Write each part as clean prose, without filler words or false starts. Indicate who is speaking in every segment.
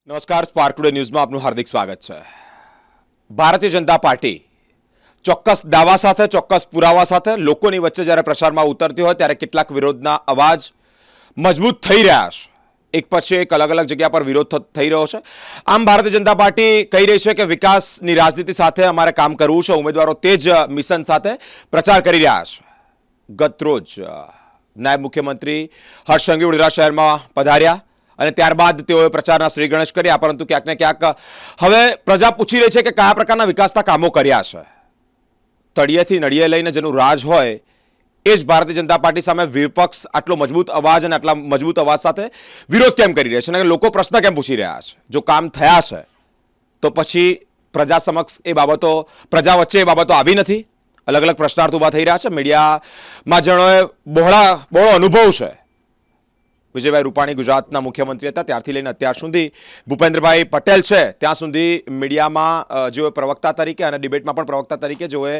Speaker 1: નમસ્કાર, spark today ન્યૂઝમાં આપનું હાર્દિક સ્વાગત છે. ભારતીય જનતા પાર્ટી ચોક્કસ દાવા સાથે, ચોક્કસ પુરાવા સાથે લોકોની વચ્ચે જ્યારે પ્રચારમાં ઉતરતી હોય ત્યારે કેટલાક વિરોધના અવાજ મજબૂત થઈ રહ્યા છે. એક પછી એક અલગ અલગ જગ્યા પર વિરોધ થઈ રહ્યો છે. આમ ભારતીય જનતા પાર્ટી કહી રહી છે કે વિકાસની રાજનીતિ સાથે અમારે કામ કરવું છે. ઉમેદવારો તે જ મિશન સાથે પ્રચાર કરી રહ્યા છે. ગતરોજ નાયબ મુખ્યમંત્રી હર્ષ સંઘવી વડોદરા શહેરમાં પધાર્યા અને ત્યારબાદ તેઓએ પ્રચારના શ્રી ગણેશ કર્યા. પરંતુ ક્યાંક ને ક્યાંક હવે પ્રજા પૂછી રહી છે કે કયા પ્રકારના વિકાસના કામો કર્યા છે. તળિયેથી નળિયે લઈને જેનું રાજ હોય એ જ ભારતીય જનતા પાર્ટી સામે વિપક્ષ આટલો મજબૂત અવાજ અને આટલા મજબૂત અવાજ સાથે વિરોધ કેમ કરી રહ્યા છે અને લોકો પ્રશ્ન કેમ પૂછી રહ્યા છે? જો કામ થયા છે તો પછી પ્રજા સમક્ષ એ બાબતો, પ્રજા વચ્ચે એ બાબતો આવી નથી. અલગ અલગ પ્રશ્નાર્થ ઊભા થઈ રહ્યા છે. મીડિયામાં જેણોએ બહોળો અનુભવ છે. વિજયભાઈ રૂપાણી ગુજરાતના મુખ્યમંત્રી હતા ત્યારથી લઈને અત્યાર સુધી ભૂપેન્દ્રભાઈ પટેલ છે ત્યાં સુધી મીડિયામાં જેઓએ પ્રવક્તા તરીકે અને ડિબેટમાં પણ પ્રવક્તા તરીકે જેઓએ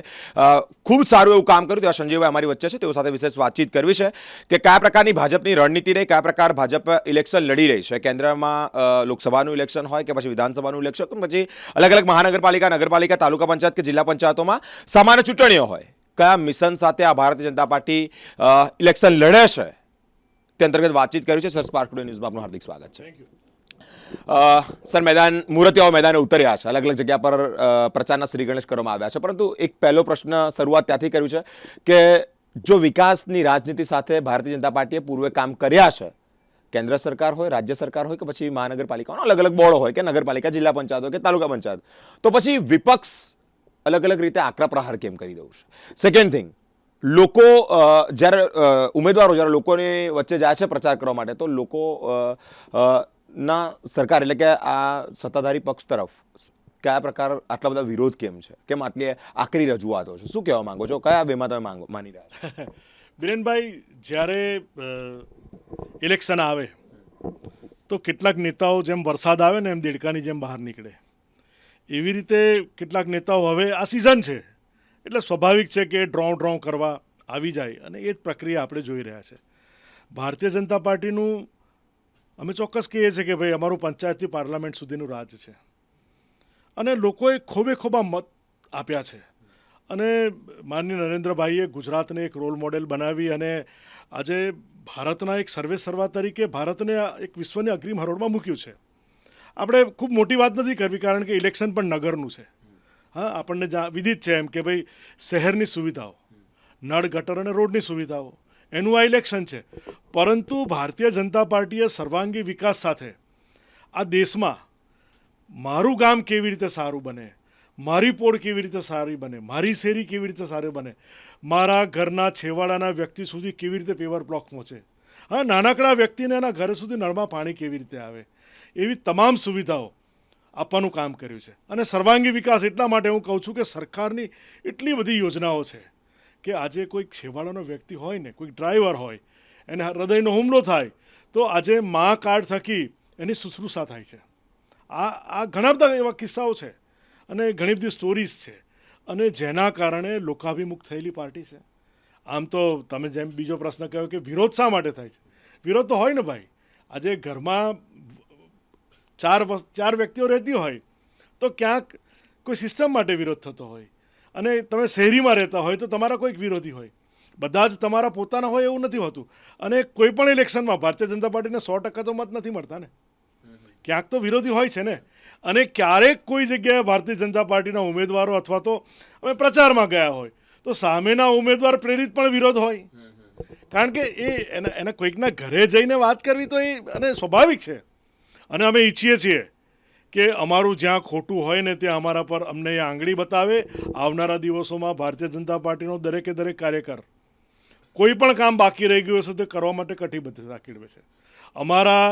Speaker 1: ખૂબ સારું એવું કામ કર્યું. ત્યાં સંજયભાઈ અમારી વચ્ચે છે, તેઓ સાથે વિશેષ વાતચીત કરવી છે કે કયા પ્રકારની ભાજપની રણનીતિ રહી, કયા પ્રકાર ભાજપ ઇલેક્શન લડી રહી છે. કેન્દ્રમાં લોકસભાનું ઇલેક્શન હોય કે પછી વિધાનસભાનું ઇલેક્શન કે પછી અલગ અલગ મહાનગરપાલિકા, નગરપાલિકા, તાલુકા પંચાયત કે જિલ્લા પંચાયતોમાં સામાન્ય ચૂંટણીઓ હોય, કયા મિશન સાથે આ ભારતીય જનતા પાર્ટી ઇલેક્શન લડે છે તે અંતર્ગત વાતચીત કર્યું છે. સર, સ્પાર્ક ટુડે ન્યૂઝમાં આપનું હાર્દિક સ્વાગત છે. સર, મૂર્તિયાઓ મેદાને ઉતર્યા છે, અલગ અલગ જગ્યા પર પ્રચારના શ્રી ગણેશ કરવામાં આવ્યા છે. પરંતુ એક પહેલો પ્રશ્ન શરૂઆત ત્યાંથી કર્યું છે કે જો વિકાસની રાજનીતિ સાથે ભારતીય જનતા પાર્ટીએ પૂર્વે કામ કર્યા છે, કેન્દ્ર સરકાર હોય, રાજ્ય સરકાર હોય કે પછી મહાનગરપાલિકાનો અલગ અલગ બોર્ડો હોય કે નગરપાલિકા, જિલ્લા પંચાયત હોય કે તાલુકા પંચાયત, તો પછી વિપક્ષ અલગ અલગ રીતે આકરા પ્રહાર કેમ કરી રહ્યું છે? સેકન્ડ થિંગ, લોકો જ્યારે ઉમેદવારો જ્યારે લોકોની વચ્ચે જાય છે પ્રચાર કરવા માટે તો લોકો ના સરકાર એટલે કે આ સત્તાધારી પક્ષ તરફ કયા પ્રકાર આટલા બધા વિરોધ કેમ છે? કેમ આટલી આકરી રજૂઆતો છે? શું કહેવા માંગો છો? કયા બેમાં તમે માની રહ્યા છો?
Speaker 2: બિરેનભાઈ, જ્યારે ઇલેક્શન આવે તો કેટલાક નેતાઓ જેમ વરસાદ આવે ને એમ દેડકાની જેમ બહાર નીકળે, એવી રીતે કેટલાક નેતાઓ હવે આ સિઝન છે એટલે સ્વાભાવિક છે કે ડ્રો કરવા આવી જાય અને એ જ પ્રક્રિયા આપણે જોઈ રહ્યા છે. ભારતીય જનતા પાર્ટીનું અમે ચોક્કસ કહીએ છીએ કે ભાઈ અમારું પંચાયતથી પાર્લામેન્ટ સુધીનું રાજ છે અને લોકોએ ખોબે ખોબા મત આપ્યા છે અને માનનીય નરેન્દ્રભાઈએ ગુજરાતને એક રોલ મોડેલ બનાવી અને આજે ભારતના એક સર્વા તરીકે ભારતને એક વિશ્વની અગ્રીમ હરોળમાં મૂક્યું છે. આપણે ખૂબ મોટી વાત નથી કરવી કારણ કે ઇલેક્શન પણ નગરનું છે. હા, આપણને વિદિત છે એમ કે ભાઈ શહેરની સુવિધાઓ, નળ ગટર અને રોડની સુવિધાઓ, એનું આ ઇલેક્શન છે. પરંતુ ભારતીય જનતા પાર્ટીએ સર્વાંગી વિકાસ સાથે આ દેશમાં મારું ગામ કેવી રીતે સારું બને, મારી પોળ કેવી રીતે સારી બને, મારી શેરી કેવી રીતે સારી બને, મારા ઘરના છેવાડાના વ્યક્તિ સુધી કેવી રીતે પેવર બ્લોક પહોંચે, હા, નાનકડા વ્યક્તિને એના ઘર સુધી નળમાં પાણી કેવી રીતે આવે, એવી તમામ સુવિધાઓ આપવાનું કામ કર્યું છે. અને સર્વાંગી વિકાસ એટલા માટે હું કહું છું કે સરકારની એટલી બધી યોજનાઓ છે કે આજે કોઈક છેવાડાનો વ્યક્તિ હોય ને, કોઈક ડ્રાઈવર હોય, એને હૃદયનો હુમલો થાય તો આજે મા કાર્ડ થકી એની શુશ્રૂષા થાય છે. આ ઘણા બધા એવા કિસ્સાઓ છે અને ઘણી બધી સ્ટોરીઝ છે અને જેના કારણે લોકાભિમુખ થયેલી પાર્ટી છે. આમ તો તમે જેમ બીજો પ્રશ્ન કહ્યો કે વિરોધ શા માટે થાય છે? વિરોધ તો હોય ને ભાઈ. આજે ઘરમાં ચાર વ્યક્તિઓ રહેતી હોય તો ક્યાંક કોઈ સિસ્ટમ માટે વિરોધ થતો હોય અને તમે શહેરીમાં રહેતા હોય તો તમારા કોઈક વિરોધી હોય. બધા જ તમારા પોતાના હોય એવું નથી હોતું. અને કોઈ પણ ઇલેક્શનમાં ભારતીય જનતા પાર્ટીને 100% તો મત નથી મળતા ને, ક્યાંક તો વિરોધી હોય છે ને. અને ક્યારેક કોઈ જગ્યાએ ભારતીય જનતા પાર્ટીના ઉમેદવારો અથવા તો અમે પ્રચારમાં ગયા હોય તો સામેના ઉમેદવાર પ્રેરિત પણ વિરોધ હોય, કારણ કે એને કોઈકના ઘરે જઈને વાત કરવી તો એ અને સ્વાભાવિક છે. અને અમે ઈચ્છીએ છીએ કે અમારું જ્યાં ખોટું હોય ને ત્યાં અમારા પર અમને એ આંગળી બતાવે. આવનારા દિવસોમાં ભારતીય જનતા પાર્ટીનો દરેકે દરેક કાર્યકર કોઈ પણ કામ બાકી રહી ગયું હશે તે કરવા માટે કટિબદ્ધતા કેળવે છે. અમારા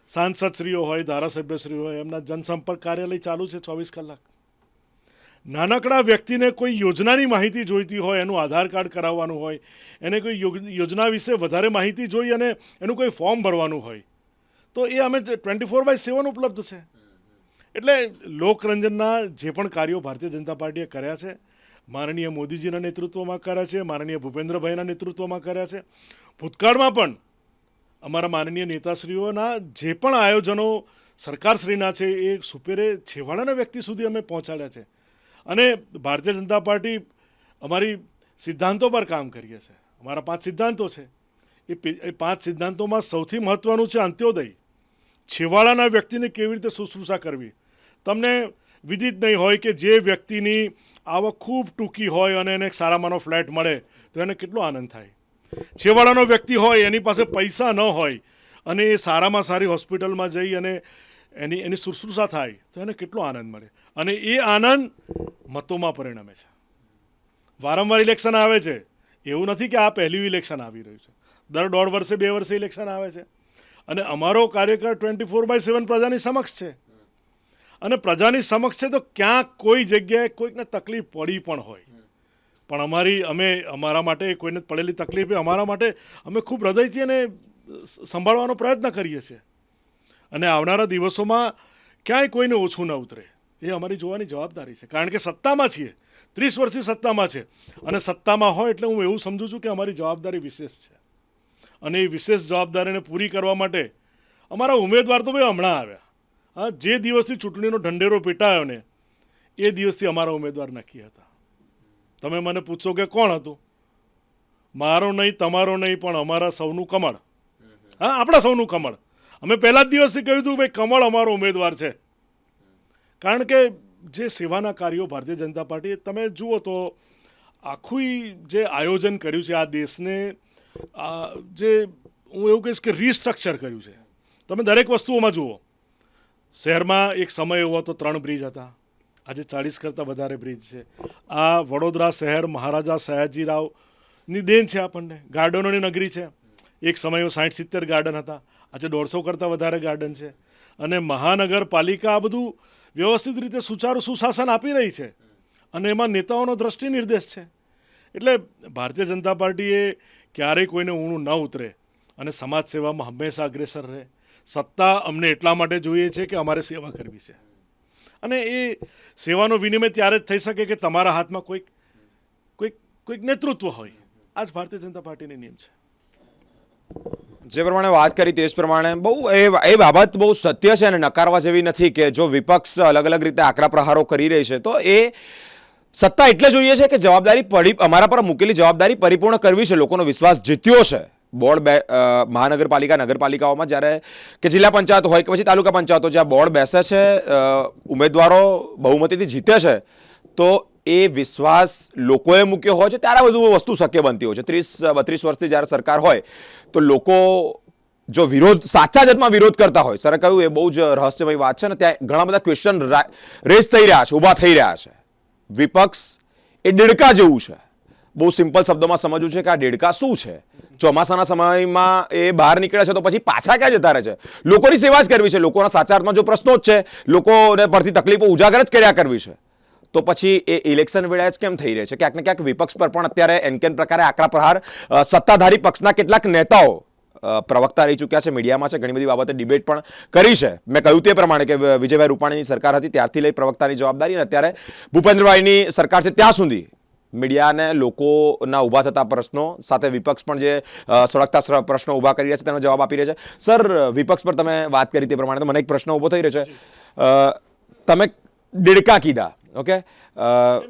Speaker 2: સાંસદશ્રીઓ હોય, ધારાસભ્યશ્રીઓ હોય, એમના જનસંપર્ક કાર્યાલય ચાલુ છે 24 કલાક. નાનકડા વ્યક્તિને કોઈ યોજનાની માહિતી જોઈતી હોય, એનું આધાર કાર્ડ કરાવવાનું હોય, એને કોઈ યોજના વિશે વધારે માહિતી જોઈ અને એનું કોઈ ફોર્મ ભરવાનું હોય તો એ અમે 24/7 ઉપલબ્ધ છે. એટલે લોકરંજનના જે પણ કાર્યો ભારતીય જનતા પાર્ટીએ કર્યા છે, માનનીય મોદીજીના નેતૃત્વમાં કર્યા છે, માનનીય ભૂપેન્દ્રભાઈના નેતૃત્વમાં કર્યા છે. ભૂતકાળમાં પણ અમારા માનનીય નેતાશ્રીઓના જે પણ આયોજનો સરકારશ્રીના છે એ સુપેરે છેવાડાના વ્યક્તિ સુધી અમે પહોંચાડ્યા છે. અને ભારતીય જનતા પાર્ટી અમારી સિદ્ધાંતો પર કામ કરીએ છીએ. અમારા 5 સિદ્ધાંતો છે. એ 5 સિદ્ધાંતોમાં સૌથી મહત્ત્વનું છે અંત્યોદય. છેવાડાના વ્યક્તિને કેવી રીતે શુશ્રૂષા કરવી. તમને વિદિત નહીં હોય કે જે વ્યક્તિની આવક ખૂબ ટૂંકી હોય અને એને એક સારામાંનો ફ્લેટ મળે તો એને કેટલો આનંદ થાય. છેવાડાનો વ્યક્તિ હોય, એની પાસે પૈસા ન હોય અને એ સારામાં સારી હોસ્પિટલમાં જઈ અને એની શુશ્રૂષા થાય તો એને કેટલો આનંદ મળે. અને એ આનંદ મતોમાં પરિણમે છે. વારંવાર ઇલેક્શન આવે છે. એવું નથી કે આ પહેલું ઇલેક્શન આવી રહ્યું છે. દર 1.5 વર્ષે 2 વર્ષે ઇલેક્શન આવે છે. અને અમારો કાર્યકાળ 24/7 પ્રજાની સમક્ષ છે. અને પ્રજાની સમક્ષ છે તો ક્યાંક કોઈ જગ્યાએ કોઈકને તકલીફ પડી પણ હોય, પણ અમારા માટે કોઈને પડેલી તકલીફ અમારા માટે અમે ખૂબ હૃદયથી એને સંભાળવાનો પ્રયત્ન કરીએ છીએ. અને આવનારા દિવસોમાં ક્યાંય કોઈને ઓછું ન ઉતરે એ અમારી જોવાની જવાબદારી છે. કારણ કે સત્તામાં છીએ, 30 વર્ષથી સત્તામાં છે. અને સત્તામાં હોય એટલે હું એવું સમજું છું કે અમારી જવાબદારી વિશેષ છે. અને એ વિશેષ જવાબદારીને પૂરી કરવા માટે અમારા ઉમેદવાર તો ભાઈ હમણાં આવ્યા. હા, જે દિવસથી ચૂંટણીનો ઢંઢેરો પીટાયો ને એ દિવસથી અમારા ઉમેદવાર નક્કી હતા. તમે મને પૂછો કે કોણ હતું? મારો નહીં, તમારો નહીં, પણ અમારા સૌનું કમળ. હા, આપણા સૌનું કમળ. અમે પહેલા જ દિવસથી કહ્યું હતું ભાઈ કમળ અમારો ઉમેદવાર છે. કારણ કે જે સેવાના કાર્યો ભારતીય જનતા પાર્ટીએ તમે જુઓ તો આખું જે આયોજન કર્યું છે આ દેશને, જે હું એવું કહીશ કે રીસ્ટ્રક્ચર કર્યું છે. તમે દરેક વસ્તુઓમાં જુઓ. શહેરમાં એક સમય એવો હતો 3 બ્રિજ હતા. આજે 40 કરતાં વધારે બ્રિજ છે. આ વડોદરા શહેર મહારાજા સયાજીરાવની દેન છે આપણને. ગાર્ડનોની નગરી છે. એક સમયે 60-70 ગાર્ડન હતા. આજે 150 કરતાં વધારે ગાર્ડન છે. અને મહાનગરપાલિકા આ બધું વ્યવસ્થિત રીતે સુચારું સુશાસન આપી રહી છે. અને એમાં નેતાઓનો દ્રષ્ટિ નિર્દેશ છે. એટલે ભારતીય જનતા પાર્ટીએ ક્યારેય કોઈને ઊણું ન ઉતરે અને સમાજ સેવામાં હંમેશા અગ્રેસર રહે. સત્તા અમને એટલા માટે જોઈએ છે કે અમારે સેવા કરવી છે. અને એ સેવાનો વિનિમય ત્યારે જ થઈ શકે કે તમારા હાથમાં કોઈક નેતૃત્વ હોય. આ જ ભારતીય જનતા પાર્ટીની નિયમ છે.
Speaker 1: જે પ્રમાણે વાત કરી તે જ પ્રમાણે બહુ એ બાબત બહુ સત્ય છે અને નકારવા જેવી નથી કે જો વિપક્ષ અલગ અલગ રીતે આકરા પ્રહારો કરી રહી છે તો એ સત્તા એટલે જોઈએ છે કે જવાબદારી અમારા પર મૂકેલી જવાબદારી પરિપૂર્ણ કરવી છે. લોકોનો વિશ્વાસ જીત્યો છે. બોર્ડ મહાનગરપાલિકા નગરપાલિકાઓમાં જ્યારે કે જિલ્લા પંચાયત હોય કે પછી તાલુકા પંચાયતો જ્યાં બોર્ડ બેસે છે, ઉમેદવારો બહુમતીથી જીતે છે, તો એ વિશ્વાસ લોકોએ મૂક્યો હોય છે ત્યારે બધું વસ્તુ શક્ય બનતી હોય છે. 30-32 વર્ષથી જ્યારે સરકાર હોય તો લોકો જો સાચા જતમાં વિરોધ કરતા હોય, સરે કહ્યું એ બહુ જ રહસ્યમય વાત છે ને ત્યાં ઘણા બધા ક્વેશ્ચન રેઝ થઈ રહ્યા છે, ઊભા થઈ રહ્યા છે. વિપક્ષ એ દેડકા જેવું છે. બહુ સિમ્પલ શબ્દોમાં સમજવું છે કે આ દેડકા શું છે. ચોમાસાના સમયમાં એ બહાર નીકળે છે તો પછી પાછા ક્યાં જતા રહે છે. લોકોની સેવા જ કરવી છે. લોકોના સાચા અર્થમાં જો પ્રશ્નો જ છે, લોકોને પરથી તકલીફો ઉજાગર જ કર્યા કરવી છે, તો પછી એ ઇલેક્શન વેળાએ જ કેમ થઈ રહે છે? ક્યાંક ને ક્યાંક વિપક્ષ પર પણ અત્યારે એનકેન પ્રકારે આકરા પ્રહાર સત્તાધારી પક્ષના કેટલાક નેતાઓ પ્રવક્તા રહી ચૂક્યા છે, મીડિયામાં છે, ઘણી બધી બાબતે ડિબેટ પણ કરી છે. મેં કહ્યું તે પ્રમાણે કે વિજયભાઈ રૂપાણીની સરકાર હતી ત્યારથી લઈ પ્રવક્તાની જવાબદારી અને અત્યારે ભૂપેન્દ્રભાઈની સરકાર છે ત્યાં સુધી મીડિયાને લોકોના ઊભા થતા પ્રશ્નો સાથે વિપક્ષ પણ જે સળગતા પ્રશ્નો ઊભા કરી રહ્યા છે તેનો જવાબ આપી રહ્યા છે. સર, વિપક્ષ પર તમે વાત કરી તે પ્રમાણે તો મને એક પ્રશ્ન ઊભો થઈ રહ્યો છે. તમે દેડકા કીધા, ઓકે,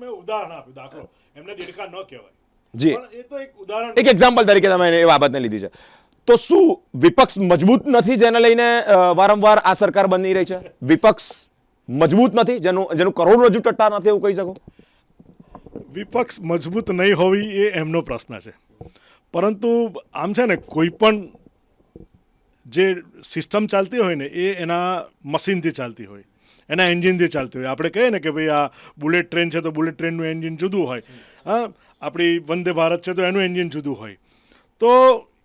Speaker 2: મેં ઉદાહરણ આપ્યું, દાખલો. એમને દેડકા ન કહેવાય.
Speaker 1: જી,
Speaker 2: પણ એ તો એક ઉદાહરણ,
Speaker 1: એક એક્ઝામ્પલ તરીકે તમે એ બાબતને લીધી છે. તો શું વિપક્ષ મજબૂત નથી જેને લઈને વારંવાર આ સરકાર બની રહી છે? વિપક્ષ મજબૂત નથી જેનું કરોડરજ્જુ ટટ્ટાર નથી એવું કહી શકો?
Speaker 2: વિપક્ષ મજબૂત નહીં હોવી એ એમનો પ્રશ્ન છે. પરંતુ આમ છે ને, કોઈ પણ જે સિસ્ટમ ચાલતી હોય ને એ એના મશીનથી ચાલતી હોય, એના એન્જિનથી ચાલતી હોય. આપણે કહીએ ને કે ભાઈ આ બુલેટ ટ્રેન છે તો બુલેટ ટ્રેનનું એન્જિન જુદું હોય. હા, આપણી વંદે ભારત છે તો એનું એન્જિન જુદું હોય. તો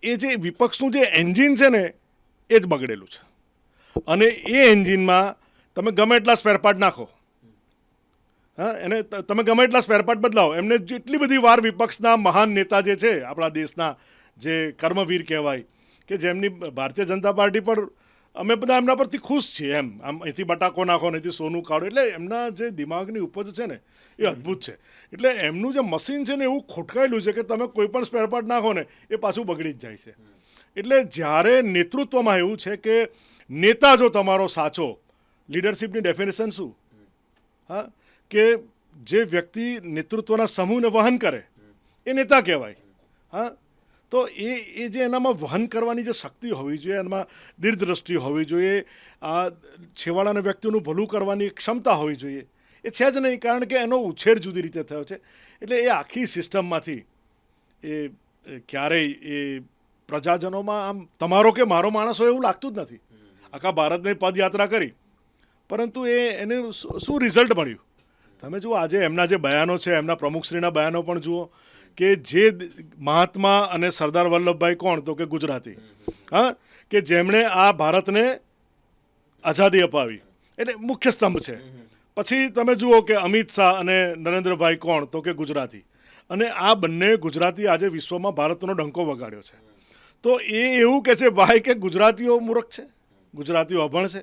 Speaker 2: એ જે વિપક્ષનું જે એન્જિન છે ને એ જ બગડેલું છે. અને એ એન્જિનમાં તમે ગમે એટલા સ્પેરપાર્ટ નાખો, હા, એને તમે ગમે એટલા સ્પેરપાર્ટ બદલાવો, એમને જેટલી બધી વાર વિપક્ષના મહાન નેતા જે છે આપણા દેશના, જે કર્મવીર કહેવાય, કે જેમની ભારતીય જનતા પાર્ટી પર અમે બધા એમના પરથી ખુશ છીએ. એમ આમ અહીંથી બટાકો નાખો ને અહીંથી સોનું કાઢો, એટલે એમના જે દિમાગની ઉપજ છે ને એ અદ્ભુત છે. એટલે એમનું જે મશીન છે ને એવું ખોટકાયેલું છે કે તમે કોઈ પણ સ્પેરપાર્ટ નાખો ને એ પાછું બગડી જ જાય છે. એટલે જ્યારે નેતૃત્વમાં એવું છે કે નેતા જો તમારો સાચો, લીડરશિપની ડેફિનેશન શું? હા, કે જે વ્યક્તિ નેતૃત્વના સમૂહને વહન કરે એ નેતા કહેવાય. હા, તો એ જે એનામાં વહન કરવાની જે શક્તિ હોવી જોઈએ, એનામાં દીર્ઘદ્રષ્ટિ હોવી જોઈએ, આ છેવાડાના વ્યક્તિઓનું ભલું કરવાની ક્ષમતા હોવી જોઈએ, એ છે જ નહીં. કારણ કે એનો ઉછેર જુદી રીતે થયો છે. એટલે એ આખી સિસ્ટમમાંથી એ ક્યારેય એ પ્રજાજનોમાં આમ તમારો કે મારો માણસ હોય એવું લાગતું જ નથી. આખા ભારતની પદયાત્રા કરી, પરંતુ એને શું રિઝલ્ટ મળ્યું? તમે જુઓ, આજે એમના જે બયાનો છે, એમના પ્રમુખશ્રીના બયાનો પણ જુઓ, કે જે મહાત્મા અને સરદાર વલ્લભભાઈ કોણ? તો કે ગુજરાતી. હા, કે જેમણે આ ભારતને આઝાદી અપાવી, એટલે મુખ્ય સ્તંભ છે. પછી તમે જુઓ કે અમિત શાહ અને નરેન્દ્રભાઈ કોણ? તો કે ગુજરાતી. અને આ બંને ગુજરાતી આજે વિશ્વમાં ભારતનો ડંકો વગાડ્યો છે. તો એવું કહે છે ભાઈ કે ગુજરાતીઓ મૂર્ખ છે, ગુજરાતીઓ અભણ છે.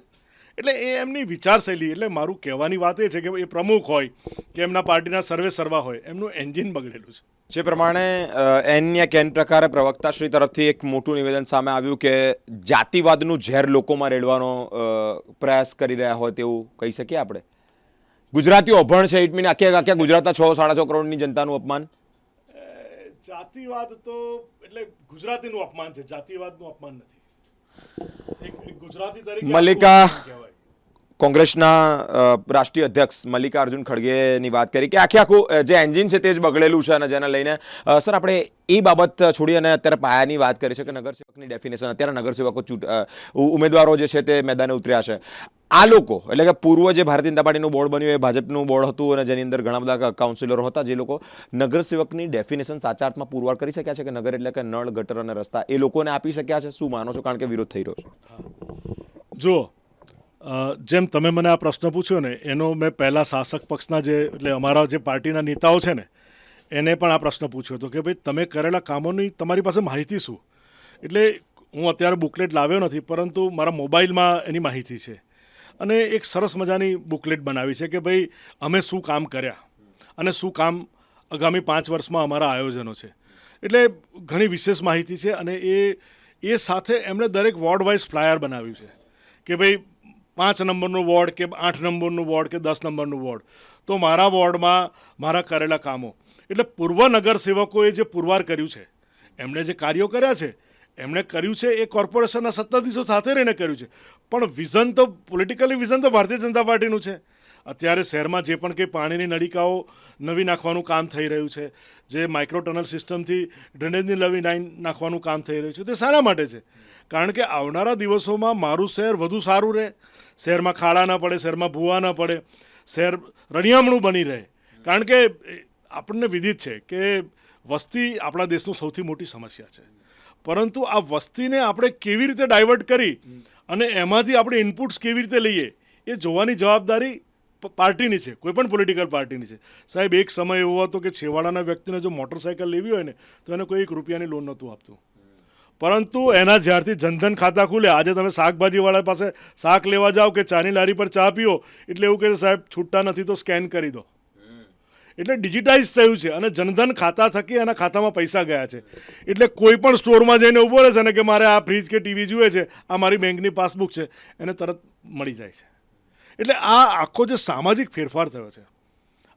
Speaker 2: એટલે એ એમની વિચારશૈલી, એટલે મારું કહેવાની વાત એ છે કે એ પ્રમુખ હોય કે એમના પાર્ટીના સર્વે સર્વા હોય, એમનું એન્જિન બગડેલું છે.
Speaker 1: જે પ્રમાણે એન કેન પ્રકારે પ્રવક્તાશ્રી તરફથી એક મોટું નિવેદન સામે આવ્યું કે જાતિવાદનું ઝેર લોકોમાં રેડવાનો પ્રયાસ કરી રહ્યા હોય તેવું કહી શકીએ આપણે. ગુજરાતીઓ અભણ છે, ઇટ મીન આખા ગુજરાતના 6-6.5 કરોડની જનતાનું અપમાન.
Speaker 2: જાતિવાદ તો એટલે ગુજરાતીનું અપમાન છે, જાતિવાદનું અપમાન નથી. એક ગુજરાતી તરીકે
Speaker 1: મલ્લિકા
Speaker 2: કહેવાય.
Speaker 1: કોંગ્રેસના રાષ્ટ્રીય અધ્યક્ષ મલ્લિકાર્જુન ખડગેની વાત કરી કે આખું જે એન્જિન છે તે જ બગડેલું છે, અને જેને લઈને સર આપણે એ બાબત છોડી અને અત્યારે પાયાની વાત કરી છે કે નગરસેવકની ડેફિનેશન. અત્યારે નગરસેવકો ઉમેદવારો જે છે તે મેદાને ઉતર્યા છે. આ લોકો એટલે કે પૂર્વ જે ભારતીય જનતા પાર્ટીનું બોર્ડ બન્યું એ ભાજપનું બોર્ડ હતું, અને જેની અંદર ઘણા બધા કાઉન્સિલરો હતા, જે લોકો નગરસેવકની ડેફિનેશન સાચા અર્થમાં પુરવાર કરી શક્યા છે કે નગર એટલે કે નળ, ગટર અને રસ્તા એ લોકોને આપી શક્યા છે? શું માનો છો? કારણ કે વિરોધ થઈ રહ્યો છે.
Speaker 2: જો જેમ તમે મને આ પ્રશ્ન પૂછ્યો ને, એનો મેં પહેલાં શાસક પક્ષના એટલે અમારા જે પાર્ટીના નેતાઓ છે ને, એને પણ આ પ્રશ્ન પૂછ્યો હતો કે ભાઈ તમે કરેલા કામોની તમારી પાસે માહિતી શું? એટલે હું અત્યારે બુકલેટ લાવ્યો નથી, પરંતુ મારા મોબાઈલમાં એની માહિતી છે. અને એક સરસ મજાની બુકલેટ બનાવી છે કે ભાઈ અમે શું કામ કર્યા અને શું કામ આગામી 5 વર્ષમાં અમારા આયોજનો છે. એટલે ઘણી વિશેષ માહિતી છે. અને એ સાથે એમણે દરેક વોર્ડ વાઇઝ ફ્લાયર બનાવ્યું છે કે ભાઈ 5 નંબરનું વોર્ડ કે 8 નંબરનું વોર્ડ કે 10 નંબરનું વોર્ડ, તો મારા વોર્ડમાં મારા કરેલા કામો. એટલે પૂર્વ નગરસેવકોએ જે પુરવાર કર્યું છે, એમણે જે કાર્યો કર્યા છે, એમણે કર્યું છે એ કોર્પોરેશનના સત્તાધીશો સાથે રહીને કર્યું છે. પણ વિઝન તો પોલિટિકલી વિઝન તો ભારતીય જનતા પાર્ટીનું છે. અત્યારે શહેરમાં જે પણ કંઈ પાણીની નળીકાઓ નવી નાખવાનું કામ થઈ રહ્યું છે, જે માઇક્રો ટનલ સિસ્ટમથી ડ્રેનેજની નવી લાઈન નાખવાનું કામ થઈ રહ્યું છે, તે શાના માટે છે? કારણ કે આવનારા દિવસોમાં મારું શહેર વધુ સારું રહે, શહેરમાં ખાડા ન પડે, શહેરમાં ભૂવા ન પડે, શહેર રળિયામણું બની રહે. કારણ કે આપણને વિદિત છે કે વસ્તી આપણા દેશનું સૌથી મોટી સમસ્યા છે. પરંતુ આ વસ્તીને આપણે કેવી રીતે ડાયવર્ટ કરી અને એમાંથી આપણે ઇનપુટ્સ કેવી રીતે લઈએ, એ જોવાની જવાબદારી પાર્ટીની છે, કોઈ પણ પોલિટિકલ પાર્ટીની છે. સાહેબ, એક સમય એવો હતો કે છેવાડાના વ્યક્તિને જો મોટરસાઇકલ લેવી હોય ને, તો એને કોઈ 1 રૂપિયાની લોન નહોતું આપતું. પરંતુ એના જ્યારથી જનધન ખાતા ખુલ્યા, આજે તમે શાકભાજીવાળા પાસે શાક લેવા જાઓ કે ચાની લારી પર ચા પીઓ, એટલે એવું કહે છે સાહેબ છૂટા નથી તો સ્કેન કરી દો. એટલે ડિજિટાઇઝ થયું છે અને જનધન ખાતા થકી એના ખાતામાં પૈસા ગયા છે. એટલે કોઈ પણ સ્ટોરમાં જઈને ઊભો રહેશે ને કે મારે આ ફ્રીજ કે ટીવી જોઈએ છે, આ મારી બેંકની પાસબુક છે, એને તરત મળી જાય છે. એટલે આ આખો જે સામાજિક ફેરફાર થયો છે,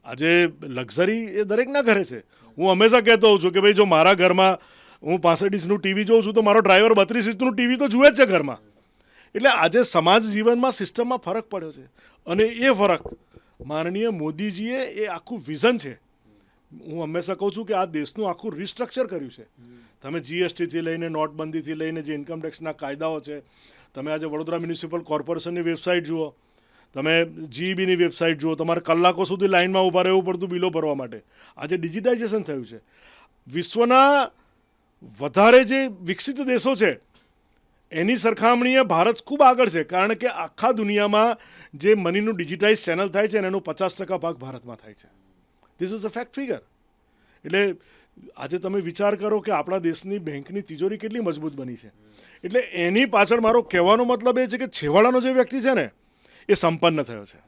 Speaker 2: આજે લક્ઝરી એ દરેકના ઘરે છે. હું હંમેશા કહેતો હોઉં છું કે ભાઈ જો મારા ઘરમાં હું 65 ઇંચનું ટીવી જોઉં છું, તો મારો ડ્રાઈવર 32 ઇંચનું ટીવી તો જુએ જ છે ઘરમાં. એટલે આજે સમાજ જીવનમાં સિસ્ટમમાં ફરક પડ્યો છે. અને એ ફરક માનનીય મોદીજીએ એ આખું વિઝન છે. હું હંમેશા કહું છું કે આ દેશનું આખું રિસ્ટ્રક્ચર કર્યું છે. તમે જીએસટીથી લઈને નોટબંધીથી લઈને જે ઇન્કમ ટેક્સના કાયદાઓ છે, તમે આજે વડોદરા મ્યુનિસિપલ કોર્પોરેશનની વેબસાઇટ જુઓ, તમે જીઈબીની વેબસાઇટ જુઓ, તમારે કલાકો સુધી લાઇનમાં ઊભા રહેવું પડતું બિલો ભરવા માટે. આજે ડિજિટાઇઝેશન થયું છે. વિશ્વના વધારે જે વિકસિત દેશો છે એની સરખામણીએ ભારત ખૂબ આગળ છે. કારણ કે આખા દુનિયામાં જે મનીનું ડિજિટાઇઝ ચેનલ થાય છે એનો 50% ભાગ ભારતમાં થાય છે. This is a fact figure. એટલે આજે તમે વિચાર કરો કે આપણા દેશની બેંકની તિજોરી કેટલી મજબૂત બની છે. એટલે એની પાછળ મારો કહેવાનો મતલબ એ છે કે છેવાડાનો જે વ્યક્તિ છે ને, એ સંપન્ન થયો છે.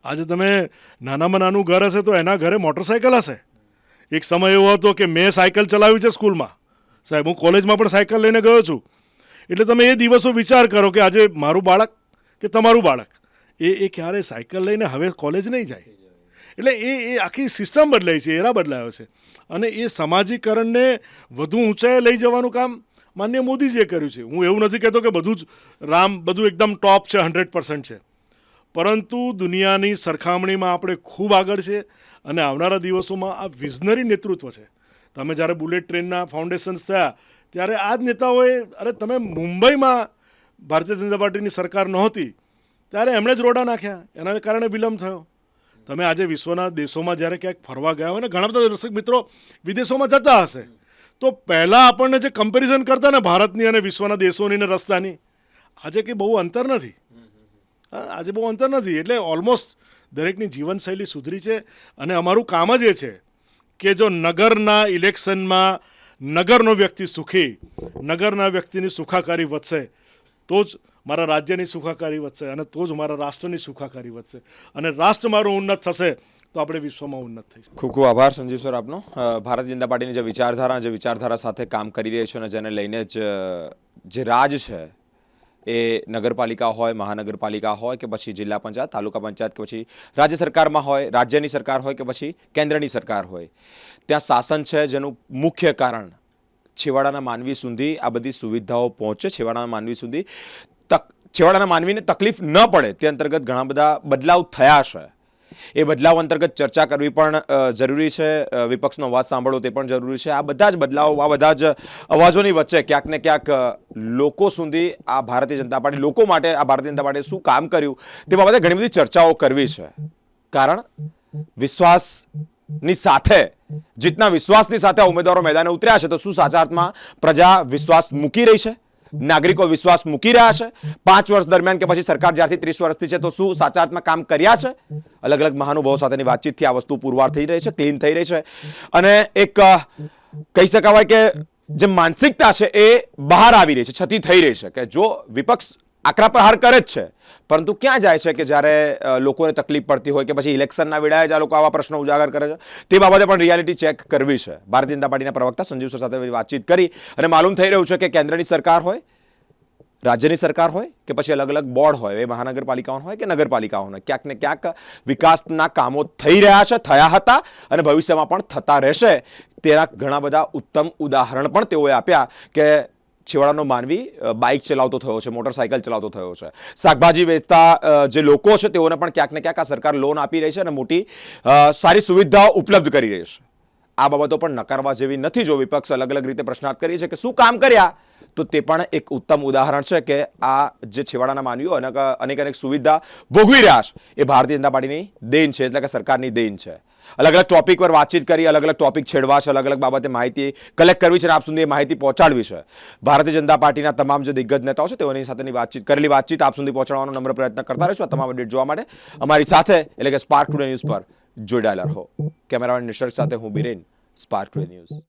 Speaker 2: આજે તમે નાનામાં નાનું ઘર હશે તો એના ઘરે મોટરસાઇકલ હશે. એક સમય એવો હતો કે મેં સાયકલ ચલાવી છે સ્કૂલમાં. સાહેબ, હું કોલેજમાં પણ સાયકલ લઈને ગયો છું. એટલે તમે એ દિવસો વિચાર કરો કે આજે મારું બાળક કે તમારું બાળક એ ક્યારે સાયકલ લઈને હવે કોલેજ નહીં જાય. એટલે એ આખી સિસ્ટમ બદલાઈ છે, એરા બદલાયો છે. અને એ સમાજીકરણને વધુ ઊંચાઈએ લઈ જવાનું કામ માનનીય મોદીજીએ કર્યું છે. હું એવું નથી કહેતો કે બધું જ બધું એકદમ ટોપ છે, 100% છે, પરંતુ દુનિયાની સરખામણીમાં આપણે ખૂબ આગળ છે. અને આવનારા દિવસોમાં આ વિઝનરી નેતૃત્વ છે. તમે જ્યારે બુલેટ ટ્રેનના ફાઉન્ડેશન્સ થયા ત્યારે આ જ નેતાઓએ તમે મુંબઈમાં ભારતીય જનતા પાર્ટીની સરકાર નહોતી ત્યારે એમણે જ રોડા નાખ્યા, એના કારણે વિલંબ થયો. તમે આજે વિશ્વના દેશોમાં જ્યારે ક્યાંક ફરવા ગયા હોય ને, ઘણા બધા દર્શક મિત્રો વિદેશોમાં જતા હશે, તો પહેલાં આપણને જે કમ્પેરિઝન કરતા ને ભારતની અને વિશ્વના દેશોની ને રસ્તાની, આજે કંઈ બહુ અંતર નથી. આજે બહુ અંતર નથી. એટલે ઓલમોસ્ટ દરેકની જીવનશૈલી સુધરી છે. અને અમારું કામ જ એ છે કે જો નગરના ઇલેક્શનમાં નગરનો વ્યક્તિ સુખી, નગરના વ્યક્તિની સુખાકારી વધશે તો જ મારા રાજ્યની સુખાકારી વધશે અને તો જ મારા રાષ્ટ્રની સુખાકારી વધશે. અને રાષ્ટ્ર મારું ઉન્નત થશે તો આપણે વિશ્વમાં ઉન્નત થઈશું.
Speaker 1: ખૂબ ખૂબ આભાર સંજીવ સર આપનો. ભારતીય જનતા પાર્ટીની જે વિચારધારા સાથે કામ કરી રહી છે અને જેને લઈને જ જે રાજ છે એ નગરપાલિકા હોય, મહાનગરપાલિકા હોય કે પછી જિલ્લા પંચાયત, તાલુકા પંચાયત કે પછી રાજ્ય સરકારમાં હોય, રાજ્યની સરકાર હોય કે પછી કેન્દ્રની સરકાર હોય, ત્યાં શાસન છે જેનું મુખ્ય કારણ છેવાડાના માનવી સુધી આ બધી સુવિધાઓ પહોંચે, છેવાડાના માનવી સુધી છેવાડાના માનવીને તકલીફ ન પડે તે અંતર્ગત ઘણા બધા બદલાવ થયા છે. એ બદલાવ અંતર્ગત ચર્ચા કરવી પણ જરૂરી છે, વિપક્ષનો અવાજ સાંભળવો તે પણ જરૂરી છે. આ બધા જ બદલાવો, આ બધા જ અવાજોની વચ્ચે ક્યાંક ને ક્યાંક લોકો સુધી આ ભારતીય જનતા પાર્ટી, લોકો માટે આ ભારતીય જનતા પાર્ટીએ શું કામ કર્યું તે બાબતે ઘણી બધી ચર્ચાઓ કરવી છે. કારણ વિશ્વાસની સાથે, જીતના વિશ્વાસની સાથે ઉમેદવારો મેદાને ઉતર્યા છે, તો શું સાચા અર્થમાં પ્રજા વિશ્વાસ મૂકી રહી છે? નાગરિકો વિશ્વાસ મૂકી રહ્યા છે? 5 વર્ષ દરમિયાન કે પછી સરકાર જ્યારથી 30 વર્ષથી છે તો શું સાચા અર્થમાં કામ કર્યા છે? અલગ અલગ મહાનુભાવો સાથેની વાતચીતથી આ વસ્તુ પુરવાર થઈ રહી છે, ક્લીન થઈ રહી છે. અને એક કહી શકાય કે જે માનસિકતા છે એ બહાર આવી રહી છે, છતી થઈ રહી છે કે જો વિપક્ષ આકરા પ્રહાર કરે જ છે, પરંતુ ક્યાં જાય છે કે જ્યારે લોકોને તકલીફ પડતી હોય કે પછી ઇલેક્શનના વેળાએ જ આ લોકો આવા પ્રશ્નો ઉજાગર કરે છે, તે બાબતે પણ રિયાલિટી ચેક કરવી છે. ભારતીય જનતા પાર્ટીના પ્રવક્તા સંજીવ સર સાથે વાતચીત કરી અને માલુમ થઈ રહ્યું છે કે કેન્દ્રની સરકાર હોય, રાજ્યની સરકાર હોય કે પછી અલગ અલગ બોર્ડ હોય, એ મહાનગરપાલિકાઓ હોય કે નગરપાલિકાઓ હોય, ક્યાંક ને ક્યાંક વિકાસના કામો થઈ રહ્યા છે, થયા હતા અને ભવિષ્યમાં પણ થતા રહેશે. તેના ઘણા બધા ઉત્તમ ઉદાહરણ પણ તેઓએ આપ્યા કે છેવાડાનો માનવી બાઇક ચલાવતો થયો છે, મોટરસાયકલ ચલાવતો થયો છે, શાકભાજી વેચતા જે લોકો છે તેઓને પણ ક્યાંક ને ક્યાંક આ સરકાર લોન આપી રહી છે અને મોટી સારી સુવિધાઓ ઉપલબ્ધ કરી રહી છે. આ બાબતો પણ નકારવા જેવી નથી. જો વિપક્ષ અલગ અલગ રીતે પ્રશ્નાર્થ કરી છે કે શું કામ કર્યા, તો તે પણ એક ઉત્તમ ઉદાહરણ છે કે આ જે છેવાડાના માનવીઓ અનેક અનેક સુવિધા ભોગવી રહ્યા છે એ ભારતીય જનતા પાર્ટીની દેન છે, એટલે કે સરકારની દેન છે. અલગ અલગ ટોપિક પર વાતચીત કરી, અલગ અલગ ટોપિક છેડવા છે, અલગ અલગ બાબતે માહિતી કલેક્ટ કરવી છે અને આપ સુધી એ માહિતી પહોંચાડવી છે. ભારતીય જનતા પાર્ટીના તમામ જે દિગ્ગજ નેતાઓ છે તેઓની સાથેની વાતચીત આપ સુધી પહોંચાડવાનો નમ્ર પ્રયત્ન કરતા રહીશું. આ તમામ અપડેટ જોવા માટે અમારી સાથે એટલે કે સ્પાર્ક ટુડે ન્યૂઝ પર જોડાયેલા રહો. કેમેરામેન નિસર્ગ સાથે હું બિરેન, સ્પાર્ક ટુડે ન્યૂઝ.